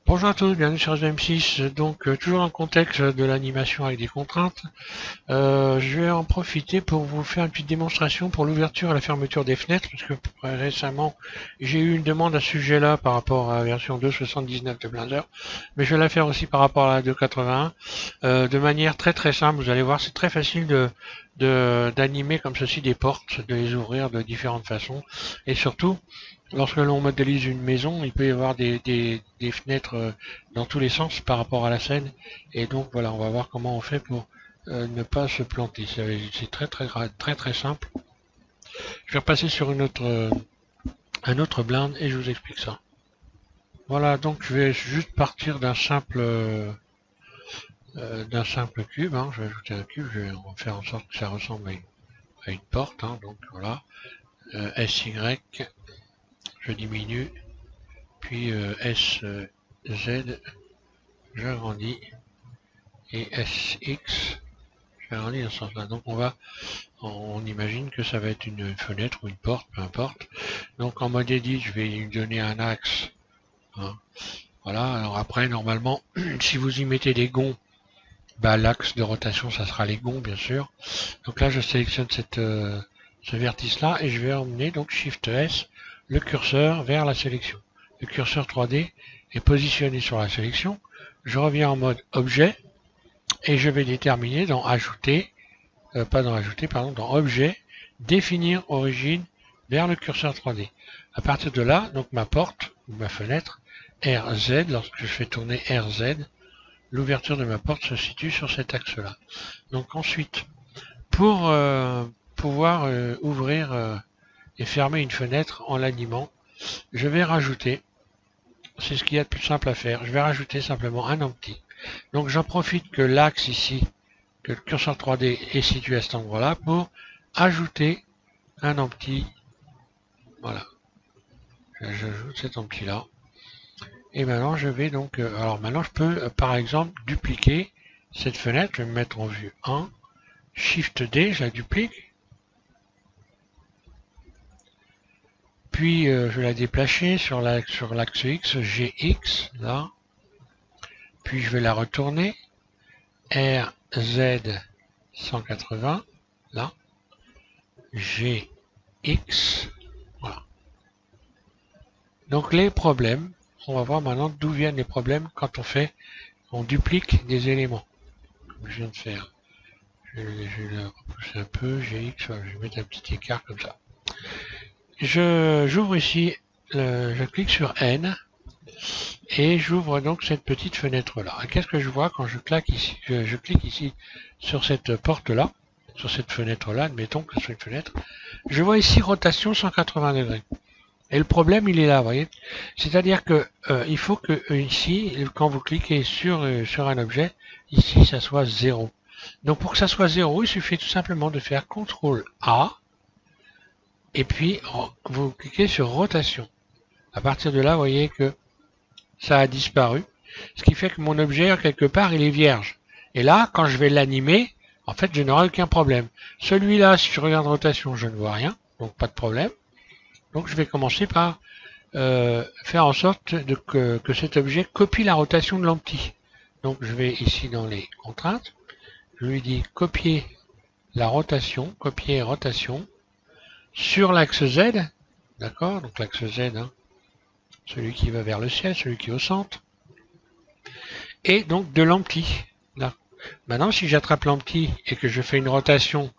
Bonjour à tous, bienvenue sur M6. Donc toujours dans le contexte de l'animation avec des contraintes, je vais en profiter pour vous faire une petite démonstration pour l'ouverture et la fermeture des fenêtres, parce que récemment j'ai eu une demande à ce sujet-là par rapport à la version 2.79 de Blender, mais je vais la faire aussi par rapport à la 2.81, de manière très simple. Vous allez voir, c'est très facile d'animer comme ceci des portes, de les ouvrir de différentes façons, et surtout lorsque l'on modélise une maison, il peut y avoir des fenêtres dans tous les sens par rapport à la scène. Et donc voilà, on va voir comment on fait pour ne pas se planter. C'est très simple. Je vais repasser sur un autre blind et je vous explique ça. Voilà, donc je vais juste partir d'un simple cube. Je vais ajouter un cube. On va faire en sorte que ça ressemble à une porte. Donc voilà, SY. Je diminue, puis SZ, j'agrandis, et SX, j'agrandis dans ce sens-là. Donc on imagine que ça va être une fenêtre ou une porte, peu importe. Donc en mode edit, je vais lui donner un axe. Voilà, alors après, normalement, si vous y mettez des gonds, l'axe de rotation, ça sera les gonds, bien sûr. Donc là, je sélectionne ce vertice-là, et je vais emmener, donc Shift S, le curseur vers la sélection. Le curseur 3D est positionné sur la sélection. Je reviens en mode objet et je vais déterminer dans ajouter, dans objet, définir origine vers le curseur 3D. À partir de là, donc ma porte ou ma fenêtre RZ, lorsque je fais tourner RZ, l'ouverture de ma porte se situe sur cet axe-là. Donc ensuite, pour pouvoir ouvrir et fermer une fenêtre en l'animant, je vais rajouter, c'est ce qu'il y a de plus simple à faire, je vais rajouter simplement un empty. Donc j'en profite que l'axe ici, que le curseur 3D est situé à cet endroit-là, pour ajouter un empty. Voilà, j'ajoute cet empty là. Et maintenant je vais donc, alors maintenant je peux par exemple dupliquer cette fenêtre, je vais me mettre en vue 1, Shift D, je la duplique. Puis je vais la déplacer sur l'axe X, GX, là. Puis je vais la retourner, RZ 180, là. GX, voilà. Donc les problèmes, on va voir maintenant d'où viennent les problèmes quand on duplique des éléments. Comme je viens de faire. Je vais la repousser un peu, GX, voilà, je vais mettre un petit écart comme ça. J'ouvre ici, je clique sur N et j'ouvre donc cette petite fenêtre là. Qu'est-ce que je vois quand je clique ici sur cette porte là, sur cette fenêtre là, admettons que ce soit une fenêtre, je vois ici rotation 180 degrés. Et le problème il est là, vous voyez. C'est-à-dire que il faut que ici, quand vous cliquez sur un objet, ici ça soit 0. Donc pour que ça soit 0, il suffit tout simplement de faire CTRL A. Et puis, vous cliquez sur rotation. À partir de là, vous voyez que ça a disparu. Ce qui fait que mon objet, quelque part, il est vierge. Et là, quand je vais l'animer, en fait, je n'aurai aucun problème. Celui-là, si je regarde rotation, je ne vois rien. Donc, pas de problème. Donc, je vais commencer par faire en sorte que cet objet copie la rotation de l'empty. Donc, je vais ici dans les contraintes. Je lui dis copier la rotation, copier rotation. Sur l'axe Z, d'accord, donc l'axe Z, celui qui va vers le ciel, celui qui est au centre, et donc de l'empty, là. Maintenant, si j'attrape l'empty et que je fais une rotation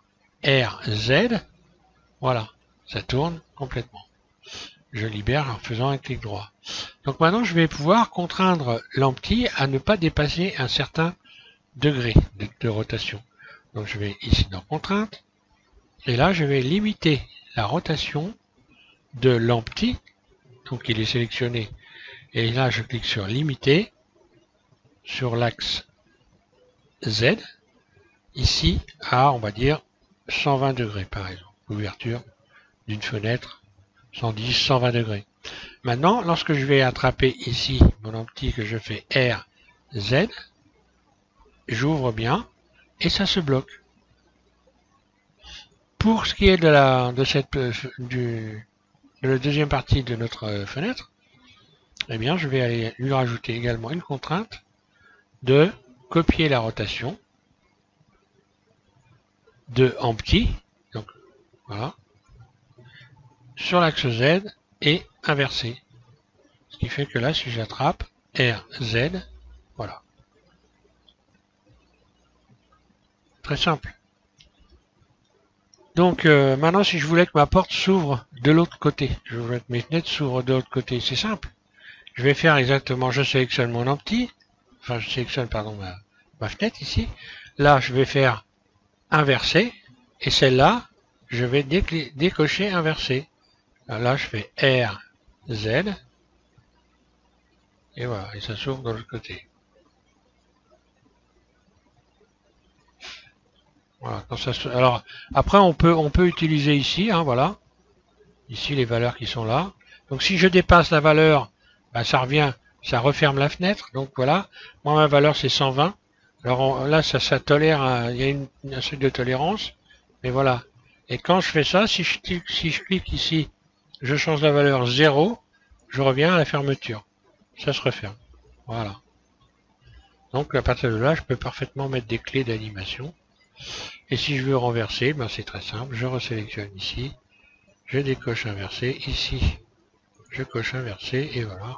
RZ, voilà, ça tourne complètement. Je libère en faisant un clic droit. Donc maintenant, je vais pouvoir contraindre l'empty à ne pas dépasser un certain degré de rotation. Donc je vais ici dans contrainte, et là, je vais limiter la rotation de l'empty, donc il est sélectionné, et là je clique sur limiter, sur l'axe Z, ici à, on va dire, 120 degrés par exemple, l'ouverture d'une fenêtre, 110, 120 degrés. Maintenant, lorsque je vais attraper ici mon empty, que je fais RZ, j'ouvre bien, et ça se bloque. Pour ce qui est de la deuxième partie de notre fenêtre, eh bien je vais aller lui rajouter également une contrainte de copier la rotation de en petit, donc voilà, sur l'axe Z et inversé. Ce qui fait que là, si j'attrape RZ, voilà. Très simple. Donc maintenant, si je voulais que ma porte s'ouvre de l'autre côté, je voulais que mes fenêtres s'ouvrent de l'autre côté, c'est simple. Je vais faire exactement, je sélectionne mon empty, enfin je sélectionne, pardon, ma fenêtre ici. Là, je vais faire inverser, et celle-là, je vais décocher inverser. Là, je fais R, Z, et voilà, et ça s'ouvre de l'autre côté. Voilà, quand ça alors, après, on peut utiliser ici, hein, voilà, ici les valeurs qui sont là. Donc, si je dépasse la valeur, bah, ça revient, ça referme la fenêtre. Donc, voilà, moi, ma valeur, c'est 120. Alors, là, ça tolère, il y a un seuil de tolérance, mais voilà. Et quand je fais ça, si je clique ici, je change la valeur 0, je reviens à la fermeture. Ça se referme. Voilà. Donc, à partir de là, je peux parfaitement mettre des clés d'animation. Et si je veux renverser, ben c'est très simple. Je resélectionne ici. Je décoche inversé. Ici, je coche inversé. Et voilà.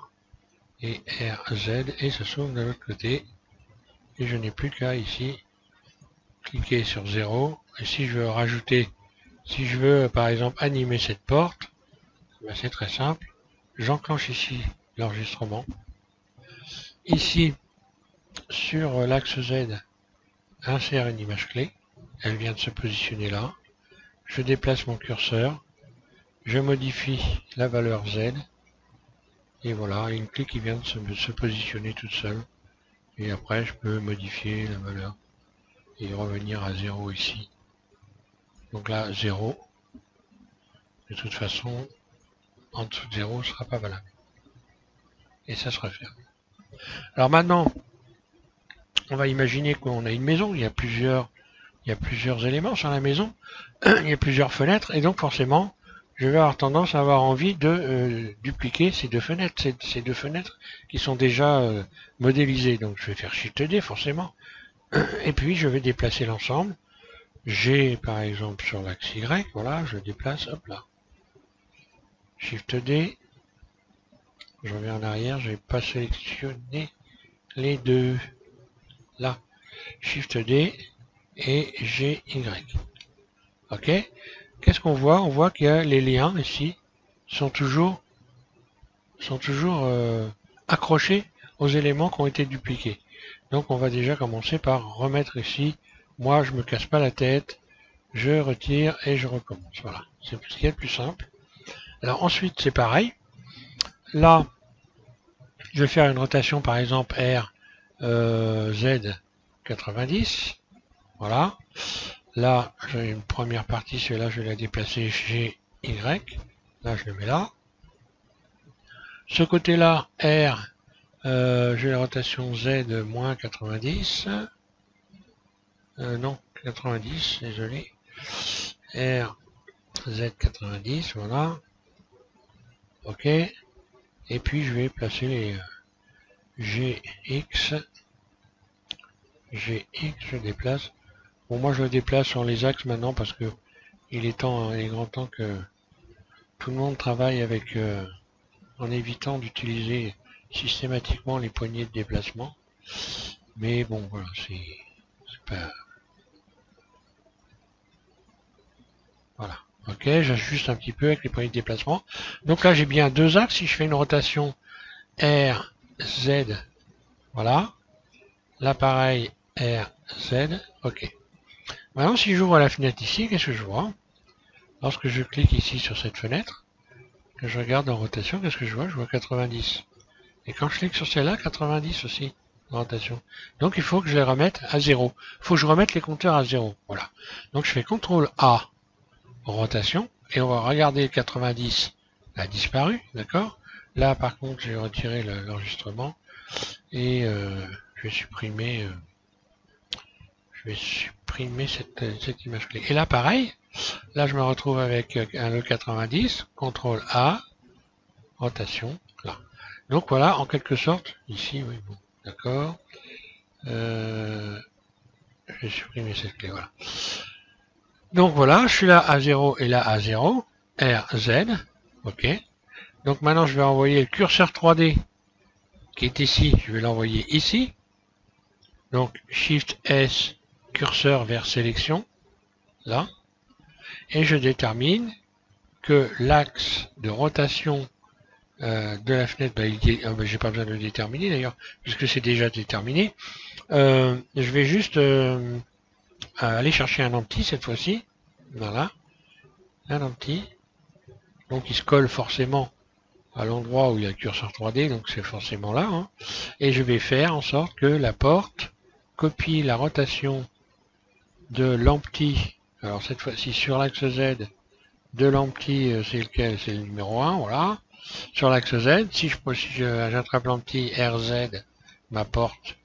Et R, Z. Et ça s'ouvre de l'autre côté. Et je n'ai plus qu'à ici cliquer sur 0. Et si je veux rajouter, si je veux par exemple animer cette porte, ben c'est très simple. J'enclenche ici l'enregistrement. Ici, sur l'axe Z, insère une image clé. Elle vient de se positionner là. Je déplace mon curseur. Je modifie la valeur Z. Et voilà, une clé qui vient de se positionner toute seule. Et après, je peux modifier la valeur. Et revenir à 0 ici. Donc là, 0. De toute façon, en dessous de 0 ne sera pas valable. Et ça se referme. Alors maintenant, on va imaginer qu'on a une maison. Il y a plusieurs éléments sur la maison. Il y a plusieurs fenêtres. Et donc forcément, je vais avoir tendance à avoir envie de dupliquer ces deux fenêtres. Ces deux fenêtres qui sont déjà modélisées. Donc je vais faire Shift D forcément. Et puis je vais déplacer l'ensemble. J'ai par exemple sur l'axe Y, voilà, je déplace, hop là. Shift D. Je reviens en arrière, je n'ai pas sélectionné les deux. Là. Shift D et GY. Ok. Qu'est-ce qu'on voit? On voit qu'il y a les liens ici sont toujours accrochés aux éléments qui ont été dupliqués. Donc on va déjà commencer par remettre ici. Moi je me casse pas la tête, je retire et je recommence. Voilà, c'est ce qui est le plus simple. Alors ensuite c'est pareil. Là je vais faire une rotation par exemple R Z 90. Voilà. Là, j'ai une première partie, celle-là, je vais la déplacer GY. Là, je le mets là. Ce côté-là, R, j'ai la rotation Z moins 90. Non, 90, désolé. R, Z 90, voilà. OK. Et puis, je vais placer les GX. GX, je déplace. Bon, moi, je le déplace sur les axes maintenant parce que il est grand temps que tout le monde travaille avec, en évitant d'utiliser systématiquement les poignées de déplacement. Mais bon, voilà, c'est pas... Voilà. Ok, j'ajuste un petit peu avec les poignées de déplacement. Donc là, j'ai bien deux axes. Si je fais une rotation R, Z, voilà. Là, pareil, R, Z, ok. Maintenant, si j'ouvre la fenêtre ici, qu'est-ce que je vois? Lorsque je clique ici sur cette fenêtre, que je regarde en rotation, qu'est-ce que je vois? Je vois 90. Et quand je clique sur celle-là, 90 aussi, en rotation. Donc il faut que je les remette à 0. Il faut que je remette les compteurs à 0. Voilà. Donc je fais CTRL A en rotation, et on va regarder 90 a disparu, d'accord? Là par contre j'ai retiré l'enregistrement, et je vais supprimer cette image clé. Et là pareil, là je me retrouve avec le 90, CTRL A, rotation, là. Donc voilà, en quelque sorte, ici, oui, bon, d'accord. Je vais supprimer cette clé, voilà. Donc voilà, je suis là à 0 et là à 0, R, Z, ok. Donc maintenant je vais envoyer le curseur 3D qui est ici, je vais l'envoyer ici. Donc Shift S, curseur vers sélection, là. Et je détermine que l'axe de rotation de la fenêtre, j'ai pas besoin de le déterminer d'ailleurs, puisque c'est déjà déterminé. Je vais juste aller chercher un empty cette fois-ci. Voilà, un empty. Donc il se colle forcément à l'endroit où il y a le curseur 3D, donc c'est forcément là. Hein. Et je vais faire en sorte que la porte copie la rotation de l'empty. Alors cette fois-ci sur l'axe Z de l'empty, c'est lequel? C'est le numéro 1, voilà. Sur l'axe Z, si j'attrape l'empty RZ, ma porte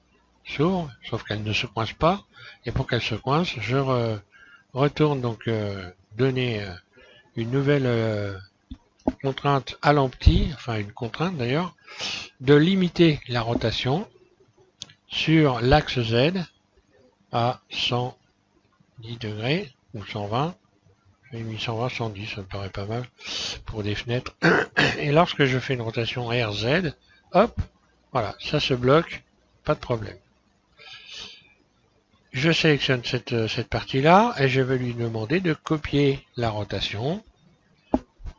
s'ouvre, sauf qu'elle ne se coince pas. Et pour qu'elle se coince, je retourne donc donner une nouvelle contrainte à l'empty, enfin une contrainte d'ailleurs, de limiter la rotation sur l'axe Z à 110 degrés ou 120. J'ai mis 120, 110, ça me paraît pas mal pour des fenêtres. Et lorsque je fais une rotation RZ, hop, voilà, ça se bloque, pas de problème. Je sélectionne cette partie-là et je vais lui demander de copier la rotation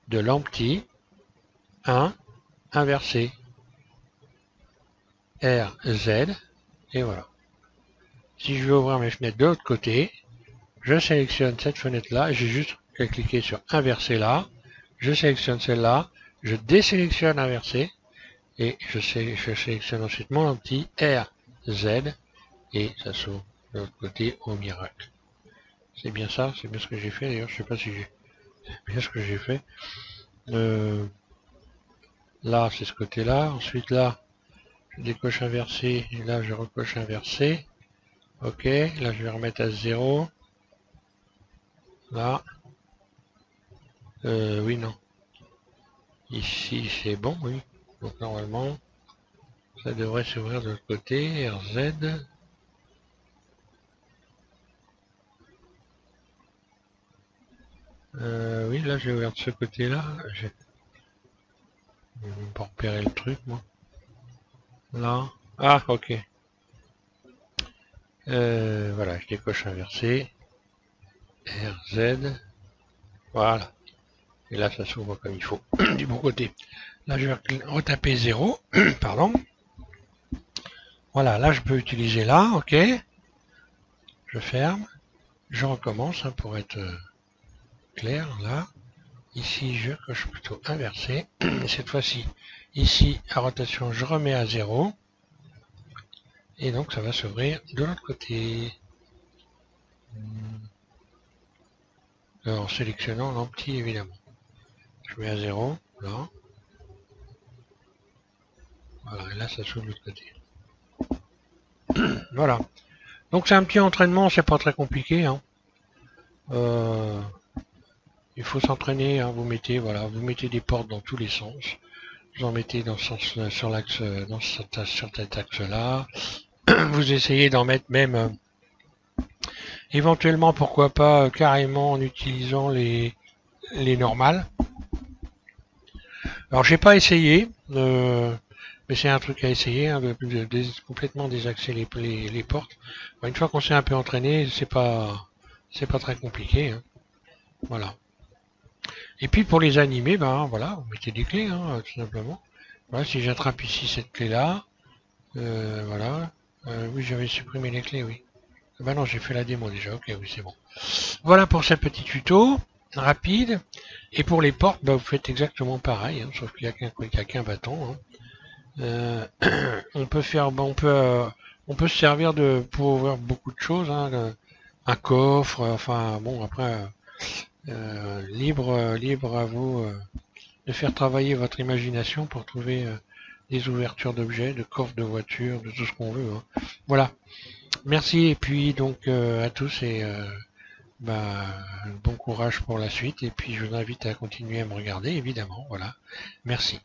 de l'empty 1 inversé RZ, et voilà. Si je veux ouvrir mes fenêtres de l'autre côté, je sélectionne cette fenêtre-là, j'ai juste qu'à cliquer sur inverser là, je sélectionne celle-là, je désélectionne inverser, et je sélectionne ensuite mon empty RZ, et ça s'ouvre de l'autre côté au miracle. C'est bien ça, c'est bien ce que j'ai fait d'ailleurs, je sais pas si j'ai bien ce que j'ai fait. Là c'est ce côté-là, ensuite là, je décoche inversé, et là je recoche inversé. Ok, là je vais remettre à 0. Là. Oui, non. Ici c'est bon, oui. Donc normalement, ça devrait s'ouvrir de l'autre côté. RZ. Oui, là j'ai ouvert de ce côté-là. Je vais pas repérer le truc, moi. Là. Ah, ok. Voilà, je décoche inversé. RZ. Voilà. Et là, ça s'ouvre comme il faut, du bon côté. Là, je vais retaper 0. Pardon. Voilà, là, je peux utiliser là, ok. Je ferme. Je recommence hein, pour être clair, là. Ici, je coche plutôt inversé. Cette fois-ci, ici, à rotation, je remets à 0. Et donc, ça va s'ouvrir de l'autre côté. En sélectionnant l'empty, évidemment. Je mets à 0, là. Voilà, et là, ça s'ouvre de l'autre côté. Voilà. Donc, c'est un petit entraînement, c'est pas très compliqué. Hein. Il faut s'entraîner, hein. Vous mettez des portes dans tous les sens. Vous en mettez dans sur l'axe, sur cet axe-là. Vous essayez d'en mettre même éventuellement, pourquoi pas, carrément en utilisant les normales. Alors j'ai pas essayé, mais c'est un truc à essayer, hein, de complètement désaxer les portes. Une fois qu'on s'est un peu entraîné, c'est pas très compliqué. Hein. Voilà. Et puis pour les animer, ben voilà, vous mettez des clés, hein, tout simplement. Voilà, si j'attrape ici cette clé-là, voilà. Oui, j'avais supprimé les clés, oui. Ben non, j'ai fait la démo déjà, ok, oui, c'est bon. Voilà pour ce petit tuto rapide. Et pour les portes, bah, vous faites exactement pareil, hein, sauf qu'il n'y a qu'un bâton. Hein. On peut faire, bah, on peut se servir pour ouvrir beaucoup de choses, hein, un coffre, enfin bon après libre à vous de faire travailler votre imagination pour trouver des ouvertures d'objets, de coffres de voitures, de tout ce qu'on veut. Hein. Voilà. Merci et puis donc à tous et bon courage pour la suite et puis je vous invite à continuer à me regarder évidemment. Voilà. Merci.